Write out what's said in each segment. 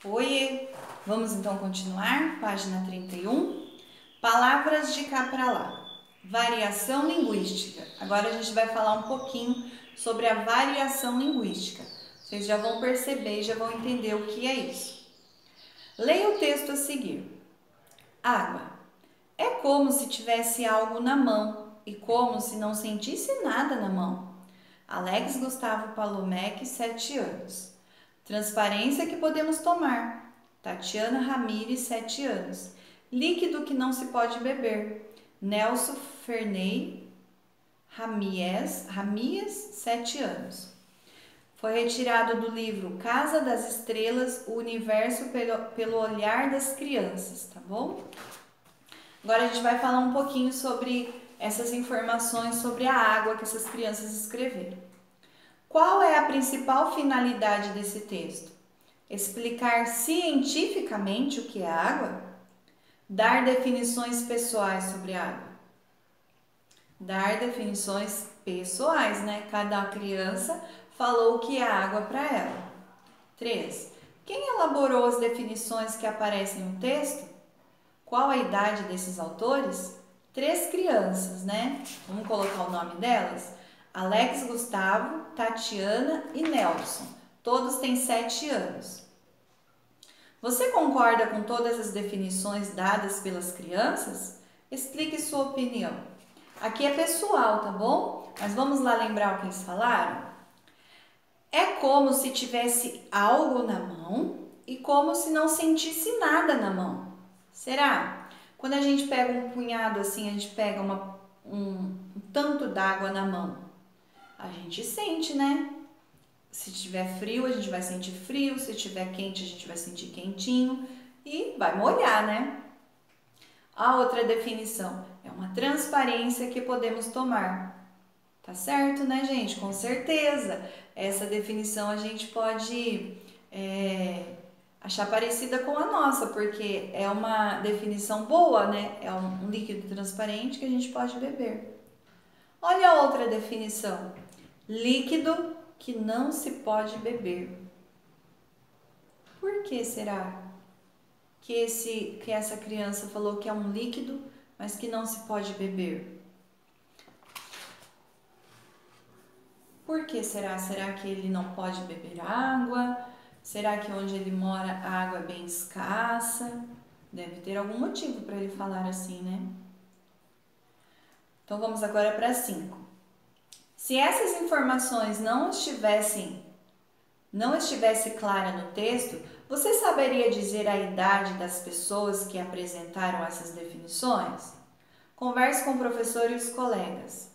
Oiê! Vamos então continuar? Página 31. Palavras de cá para lá. Variação linguística. Agora a gente vai falar um pouquinho sobre a variação linguística. Vocês já vão perceber e já vão entender o que é isso. Leia o texto a seguir. Água. É como se tivesse algo na mão e como se não sentisse nada na mão. Alex Gustavo Palomec, 7 anos. Transparência que podemos tomar. Tatiana Ramires, 7 anos. Líquido que não se pode beber. Nelson Ferney Ramies, 7 anos. Foi retirado do livro Casa das Estrelas, o Universo pelo Olhar das Crianças, tá bom? Agora a gente vai falar um pouquinho sobre essas informações sobre a água que essas crianças escreveram. Qual é a principal finalidade desse texto? Explicar cientificamente o que é água? Dar definições pessoais sobre água? Dar definições pessoais, né? Cada criança falou o que é água para ela. 3. Quem elaborou as definições que aparecem no texto? Qual a idade desses autores? 3 crianças, né? Vamos colocar o nome delas? Alex Gustavo, Tatiana e Nelson. Todos têm 7 anos. Você concorda com todas as definições dadas pelas crianças? Explique sua opinião. Aqui é pessoal, tá bom? Mas vamos lá lembrar o que eles falaram? É como se tivesse algo na mão e como se não sentisse nada na mão. Será? Quando a gente pega um punhado assim, a gente pega um tanto d'água na mão. A gente sente, né? Se tiver frio, a gente vai sentir frio. Se tiver quente, a gente vai sentir quentinho. E vai molhar, né? A outra definição é uma transparência que podemos tomar. Tá certo, né, gente? Com certeza. Essa definição a gente pode achar parecida com a nossa, porque é uma definição boa, né? É um líquido transparente que a gente pode beber. Olha a outra definição. Líquido que não se pode beber. Por que será que essa criança falou que é um líquido, mas que não se pode beber? Por que será? Será que ele não pode beber água? Será que onde ele mora a água é bem escassa? Deve ter algum motivo para ele falar assim, né? Então vamos agora para 5. Se essas informações não estivesse clara no texto, você saberia dizer a idade das pessoas que apresentaram essas definições? Converse com o professor e os colegas.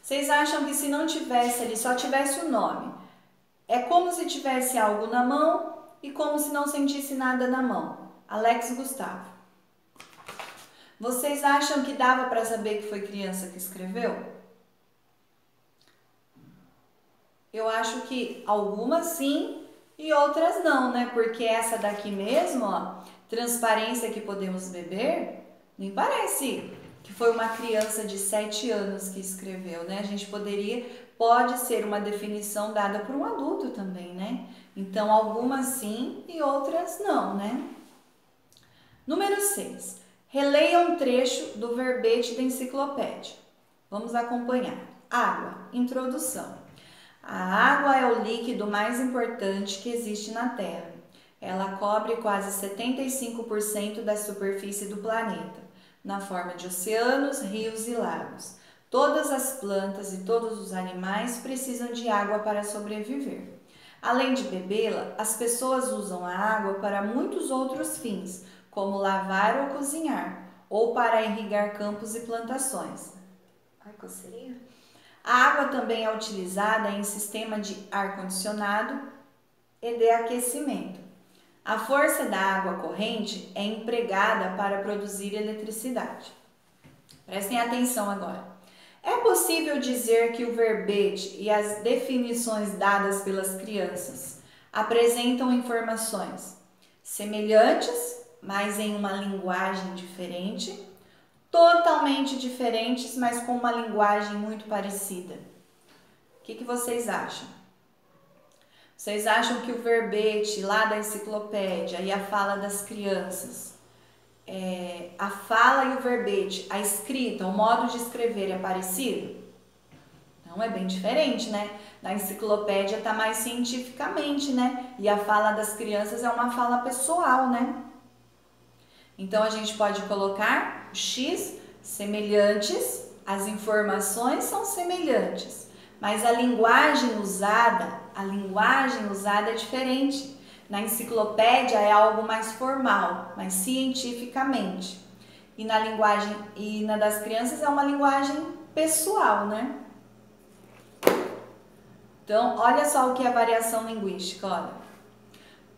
Vocês acham que se não tivesse ali, só tivesse o nome, é como se tivesse algo na mão e como se não sentisse nada na mão? Alex Gustavo. Vocês acham que dava para saber que foi criança que escreveu? Eu acho que algumas sim e outras não, né? Porque essa daqui mesmo, ó, transparência que podemos beber, nem parece que foi uma criança de 7 anos que escreveu, né? A gente pode ser uma definição dada por um adulto também, né? Então, algumas sim e outras não, né? Número 6. Releia um trecho do verbete da enciclopédia. Vamos acompanhar. Água. Introdução. A água é o líquido mais importante que existe na Terra. Ela cobre quase 75% da superfície do planeta, na forma de oceanos, rios e lagos. Todas as plantas e todos os animais precisam de água para sobreviver. Além de bebê-la, as pessoas usam a água para muitos outros fins, como lavar ou cozinhar, ou para irrigar campos e plantações. Ai, coceirinha. A água também é utilizada em sistema de ar-condicionado e de aquecimento. A força da água corrente é empregada para produzir eletricidade. Prestem atenção agora. É possível dizer que o verbete e as definições dadas pelas crianças apresentam informações semelhantes, mas em uma linguagem diferente, totalmente diferentes, mas com uma linguagem muito parecida. O que vocês acham? Vocês acham que o verbete lá da enciclopédia e a fala das crianças, a fala e o verbete, a escrita, o modo de escrever é parecido? Não, é bem diferente, né? Na enciclopédia está mais cientificamente, né? E a fala das crianças é uma fala pessoal, né? Então a gente pode colocar X semelhantes, as informações são semelhantes, mas a linguagem usada é diferente. Na enciclopédia é algo mais formal, mais cientificamente. E na das crianças é uma linguagem pessoal, né? Então, olha só o que é variação linguística, olha.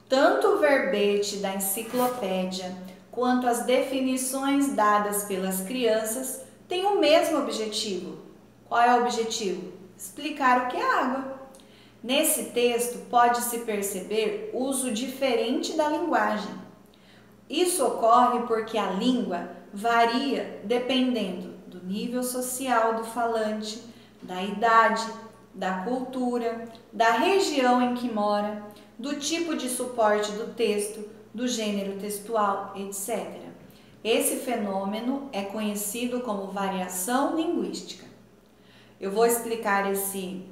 Tanto o verbete da enciclopédia quanto as definições dadas pelas crianças têm o mesmo objetivo. Qual é o objetivo? Explicar o que é água. Nesse texto pode-se perceber o uso diferente da linguagem. Isso ocorre porque a língua varia dependendo do nível social do falante, da idade, da cultura, da região em que mora, do tipo de suporte do texto, do gênero textual, etc. Esse fenômeno é conhecido como variação linguística. Eu vou explicar esse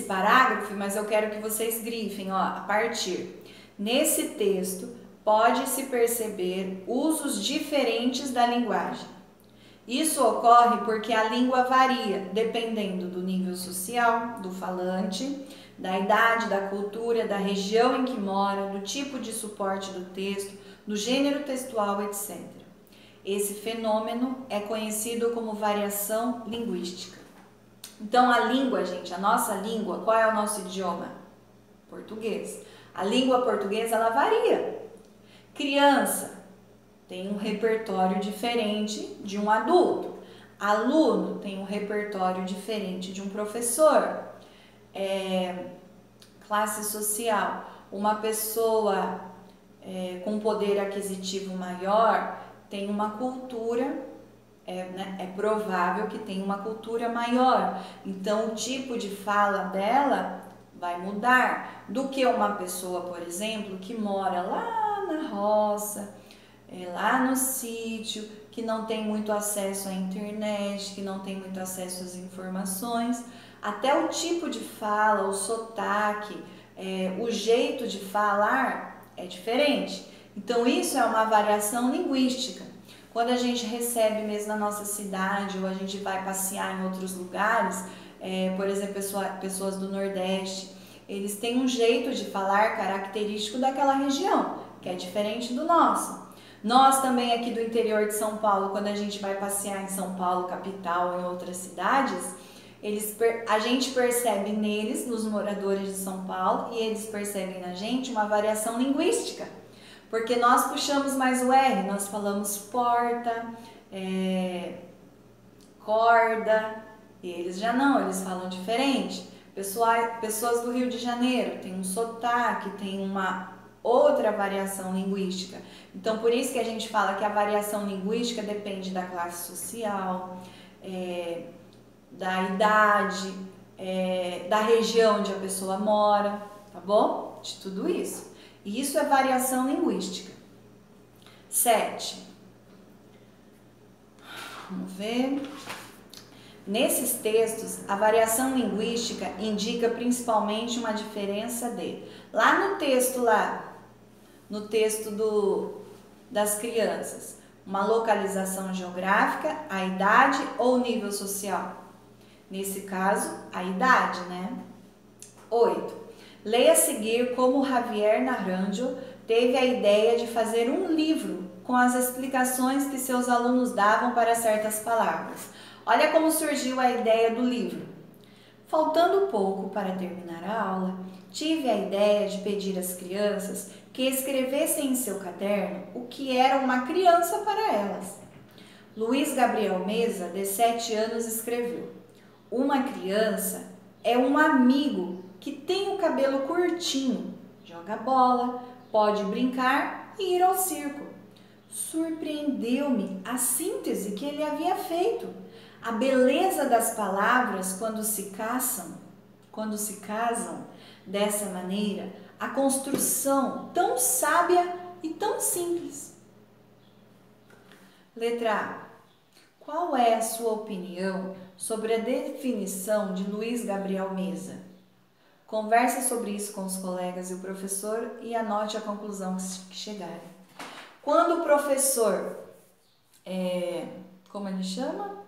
parágrafo, mas eu quero que vocês grifem, ó, a partir. Nesse texto, pode-se perceber usos diferentes da linguagem. Isso ocorre porque a língua varia dependendo do nível social do falante, da idade, da cultura, da região em que mora, do tipo de suporte do texto, do gênero textual, etc. Esse fenômeno é conhecido como variação linguística. Então a língua, gente, a nossa língua, qual é o nosso idioma? Português. A língua portuguesa, ela varia. Criança tem um repertório diferente de um adulto. Aluno tem um repertório diferente de um professor. Classe social, uma pessoa com poder aquisitivo maior tem uma cultura, é provável que tenha uma cultura maior. Então, o tipo de fala dela vai mudar do que uma pessoa, por exemplo, que mora lá na roça, lá no sítio, que não tem muito acesso à internet, que não tem muito acesso às informações. Até o tipo de fala, o sotaque, o jeito de falar é diferente. Então isso é uma variação linguística. Quando a gente recebe mesmo na nossa cidade ou a gente vai passear em outros lugares, por exemplo, pessoas do Nordeste, eles têm um jeito de falar característico daquela região, que é diferente do nosso. Nós também aqui do interior de São Paulo, quando a gente vai passear em São Paulo, capital, ou em outras cidades, a gente percebe neles, nos moradores de São Paulo, e eles percebem na gente uma variação linguística. Porque nós puxamos mais o R, nós falamos porta, corda, e eles já não, eles falam diferente. Pessoas do Rio de Janeiro têm um sotaque, tem uma outra variação linguística. Então, por isso que a gente fala que a variação linguística depende da classe social, da idade, da região onde a pessoa mora, tá bom? De tudo isso. E isso é variação linguística. 7. Vamos ver. Nesses textos, a variação linguística indica principalmente uma diferença lá no texto das crianças, uma localização geográfica, a idade ou nível social. Nesse caso, a idade, né? 8. Leia a seguir como Javier Naranjo teve a ideia de fazer um livro com as explicações que seus alunos davam para certas palavras. Olha como surgiu a ideia do livro. Faltando pouco para terminar a aula, tive a ideia de pedir às crianças que escrevessem em seu caderno o que era uma criança para elas. Luiz Gabriel Meza, de 7 anos, escreveu: uma criança é um amigo que tem o cabelo curtinho, joga bola, pode brincar e ir ao circo. Surpreendeu-me a síntese que ele havia feito. A beleza das palavras quando se casam, dessa maneira a construção tão sábia e tão simples? Letra A. Qual é a sua opinião sobre a definição de Luiz Gabriel Meza? Converse sobre isso com os colegas e o professor e anote a conclusão que chegarem. Quando o professor, como ele chama?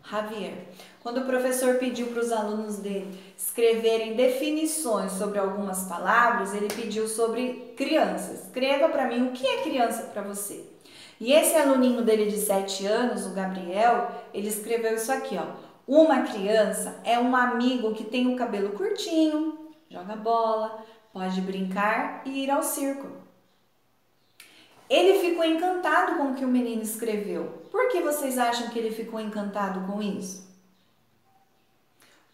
Javier. Quando o professor pediu para os alunos dele escreverem definições sobre algumas palavras, ele pediu sobre criança. Escreva para mim o que é criança para você. E esse aluninho dele de 7 anos, o Gabriel, ele escreveu isso aqui, ó. Uma criança é um amigo que tem o cabelo curtinho, joga bola, pode brincar e ir ao circo. Ele ficou encantado com o que o menino escreveu. Por que vocês acham que ele ficou encantado com isso?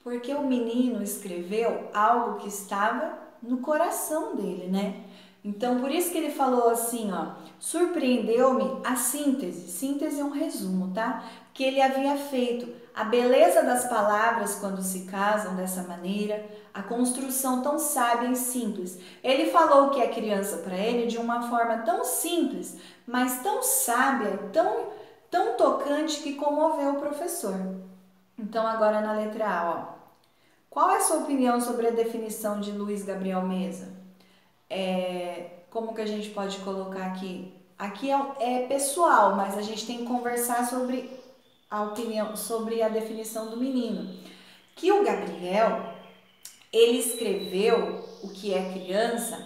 Porque o menino escreveu algo que estava no coração dele, né? Então, por isso que ele falou assim, ó, surpreendeu-me a síntese. Síntese é um resumo, tá? Que ele havia feito. A beleza das palavras quando se casam dessa maneira, a construção tão sábia e simples. Ele falou que é criança para ele de uma forma tão simples, mas tão sábia, tão tocante que comoveu o professor. Então, agora na letra A, ó. Qual é a sua opinião sobre a definição de Luiz Gabriel Meza? Como que a gente pode colocar aqui? Aqui é pessoal, mas a gente tem que conversar sobre a opinião, sobre a definição do menino. Que o Gabriel, ele escreveu o que é criança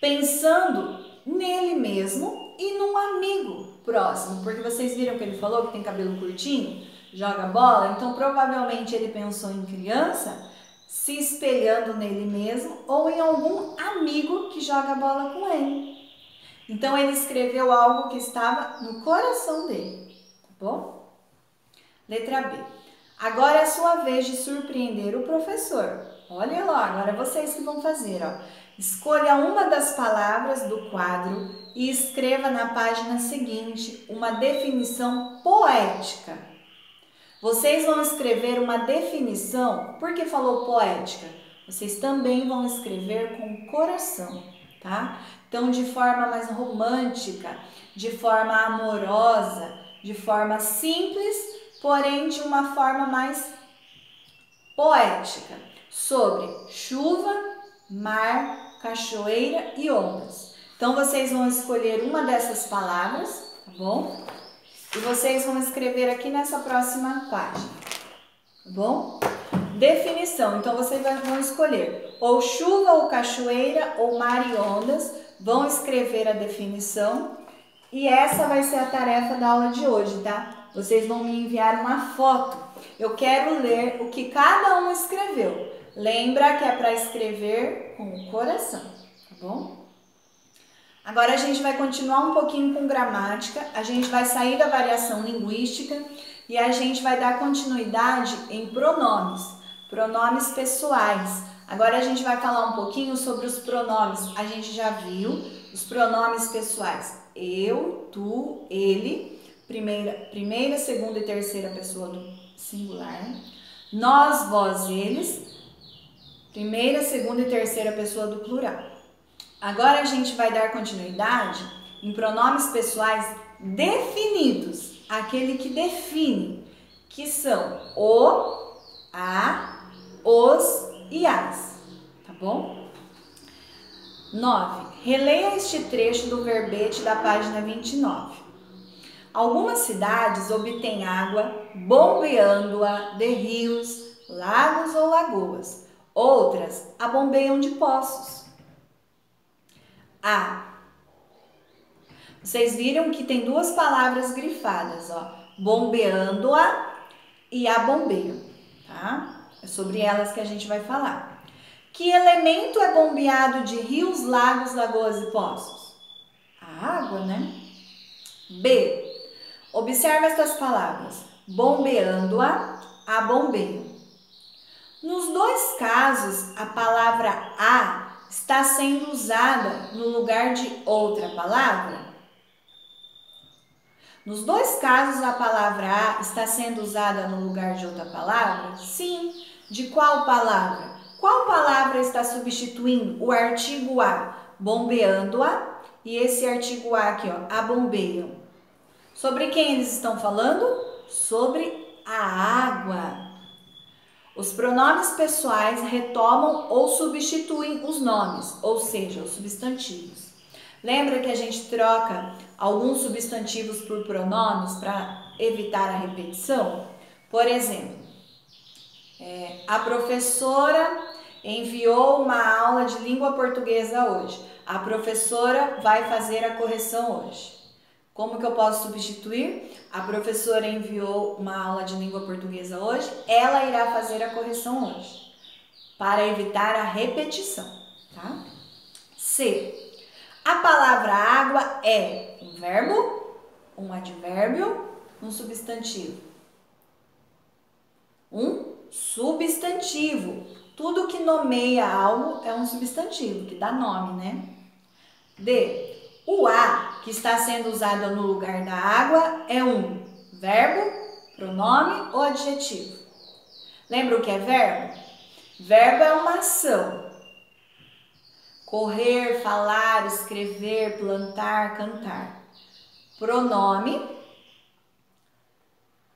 pensando nele mesmo e num amigo próximo, porque vocês viram que ele falou que tem cabelo curtinho, joga bola, então provavelmente ele pensou em criança se espelhando nele mesmo ou em algum amigo que joga bola com ele. Então ele escreveu algo que estava no coração dele, tá bom? Letra B. Agora é a sua vez de surpreender o professor. Olha lá, agora é vocês que vão fazer, ó. Escolha uma das palavras do quadro e escreva na página seguinte uma definição poética. Vocês vão escrever uma definição, por que falou poética? Vocês também vão escrever com o coração, tá? Então, de forma mais romântica, de forma amorosa, de forma simples, porém de uma forma mais poética, sobre chuva, mar, cachoeira e ondas. Então, vocês vão escolher uma dessas palavras, tá bom? E vocês vão escrever aqui nessa próxima página, tá bom? Definição, então vocês vão escolher ou chuva, ou cachoeira, ou mar e ondas, vão escrever a definição e essa vai ser a tarefa da aula de hoje, tá? Vocês vão me enviar uma foto, eu quero ler o que cada um escreveu. Lembra que é para escrever com o coração, tá bom? Agora a gente vai continuar um pouquinho com gramática, a gente vai sair da variação linguística e a gente vai dar continuidade em pronomes, pronomes pessoais. Agora a gente vai falar um pouquinho sobre os pronomes, a gente já viu os pronomes pessoais, eu, tu, ele, primeira, segunda e terceira pessoa do singular, nós, vós, eles, primeira, segunda e terceira pessoa do plural. Agora a gente vai dar continuidade em pronomes pessoais definidos, aquele que define, que são o, a, os e as, tá bom? 9. Releia este trecho do verbete da página 29. Algumas cidades obtêm água bombeando-a de rios, lagos ou lagoas. Outras a bombeiam de poços. A. Vocês viram que tem duas palavras grifadas, ó. Bombeando-a e a bombeiam, tá? É sobre elas que a gente vai falar. Que elemento é bombeado de rios, lagos, lagoas e poços? A água, né? B. Observe estas palavras. Bombeando-a, a bombeiam. Nos dois casos, a palavra a está sendo usada no lugar de outra palavra? Nos dois casos, a palavra a está sendo usada no lugar de outra palavra? Sim. De qual palavra? Qual palavra está substituindo o artigo a? Bombeando-a. E esse artigo a aqui, ó, a bombeiam. Sobre quem eles estão falando? Sobre a água. Os pronomes pessoais retomam ou substituem os nomes, ou seja, os substantivos. Lembra que a gente troca alguns substantivos por pronomes para evitar a repetição? Por exemplo, a professora enviou uma aula de língua portuguesa hoje. A professora vai fazer a correção hoje. Como que eu posso substituir? A professora enviou uma aula de língua portuguesa hoje, ela irá fazer a correção hoje, para evitar a repetição, tá? C. A palavra água é um verbo, um advérbio, um substantivo. Um substantivo. Tudo que nomeia algo é um substantivo, que dá nome, né? D. O a, que está sendo usado no lugar da água, é um verbo, pronome ou adjetivo? Lembra o que é verbo? Verbo é uma ação. Correr, falar, escrever, plantar, cantar. Pronome,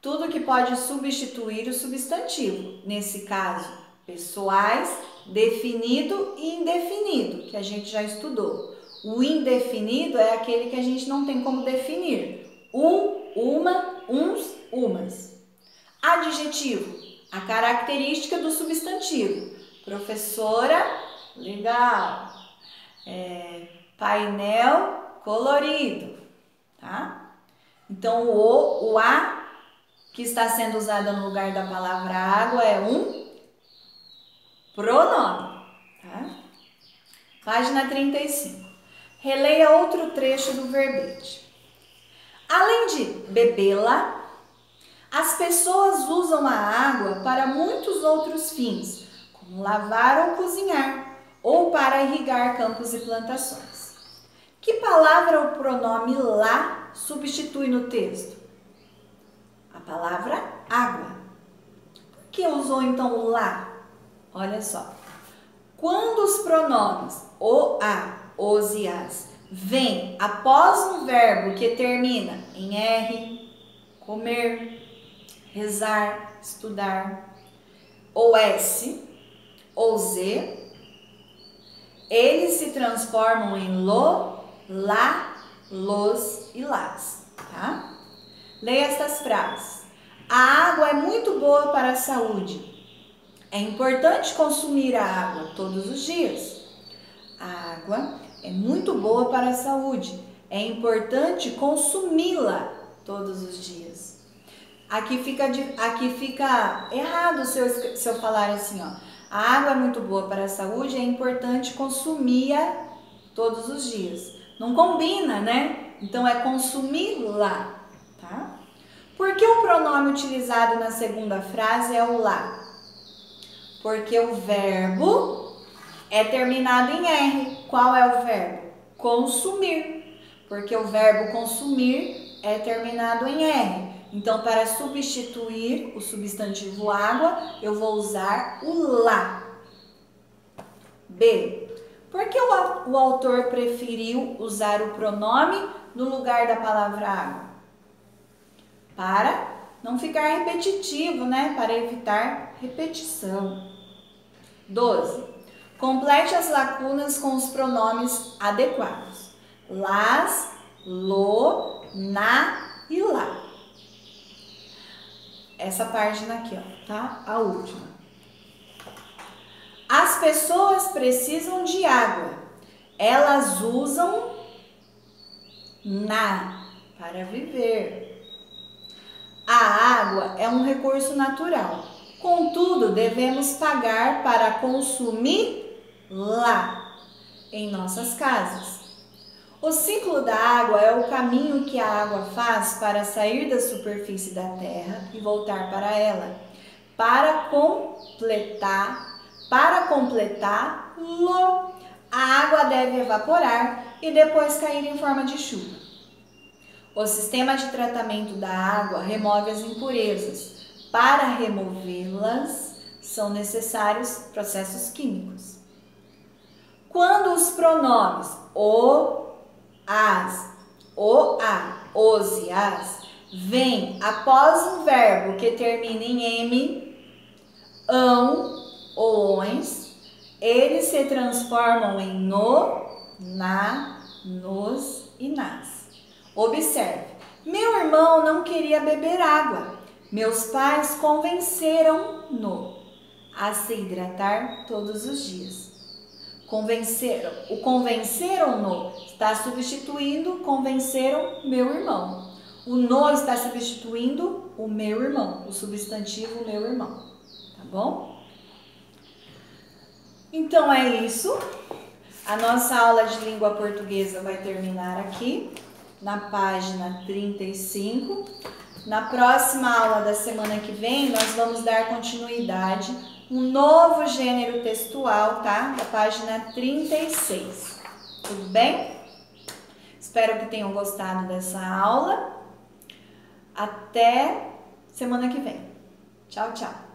tudo que pode substituir o substantivo. Nesse caso, pessoais, definido e indefinido, que a gente já estudou. O indefinido é aquele que a gente não tem como definir. Um, uma, uns, umas. Adjetivo, a característica do substantivo. Professora, legal. Painel, colorido. Tá? Então, o a, que está sendo usado no lugar da palavra água, é um pronome. Tá? Página 35. Releia outro trecho do verbete. Além de bebê-la, as pessoas usam a água para muitos outros fins, como lavar ou cozinhar, ou para irrigar campos e plantações. Que palavra o pronome lá substitui no texto? A palavra água. Por que usou então o lá? Olha só. Quando os pronomes o, a, os e as vêm após um verbo que termina em R, comer, rezar, estudar, ou S, ou Z, eles se transformam em lo, lá, los e las, tá? Leia estas frases. A água é muito boa para a saúde. É importante consumir a água todos os dias. A água é muito boa para a saúde. É importante consumi-la todos os dias. Aqui fica errado se eu falar assim, ó. A água é muito boa para a saúde, é importante consumi-la todos os dias. Não combina, né? Então é consumi-la, tá? Por que o pronome utilizado na segunda frase é o lá? Porque o verbo é terminado em R. Qual é o verbo? Consumir. Porque o verbo consumir é terminado em R. Então, para substituir o substantivo água, eu vou usar o lá. B. Por que o autor preferiu usar o pronome no lugar da palavra água? Para não ficar repetitivo, né? Para evitar repetição. 12. Complete as lacunas com os pronomes adequados. Las, lo, na e lá. Essa página aqui, ó, tá? A última. As pessoas precisam de água. Elas usam na para viver. A água é um recurso natural. Contudo, devemos pagar para consumi-la em nossas casas. O ciclo da água é o caminho que a água faz para sair da superfície da terra e voltar para ela. Para completá-lo, a água deve evaporar e depois cair em forma de chuva. O sistema de tratamento da água remove as impurezas. Para removê-las, são necessários processos químicos. Quando os pronomes o, as, o, a, os e as vêm após um verbo que termina em M, ão ou ões, eles se transformam em no, na, nos e nas. Observe, meu irmão não queria beber água. Meus pais convenceram-no a se hidratar todos os dias. O convenceram-no está substituindo convenceram meu irmão. O no está substituindo o meu irmão, o substantivo meu irmão. Tá bom? Então é isso. A nossa aula de língua portuguesa vai terminar aqui, na página 35. Na próxima aula da semana que vem, nós vamos dar continuidade, um novo gênero textual, tá? Da página 36. Tudo bem? Espero que tenham gostado dessa aula. Até semana que vem. Tchau, tchau.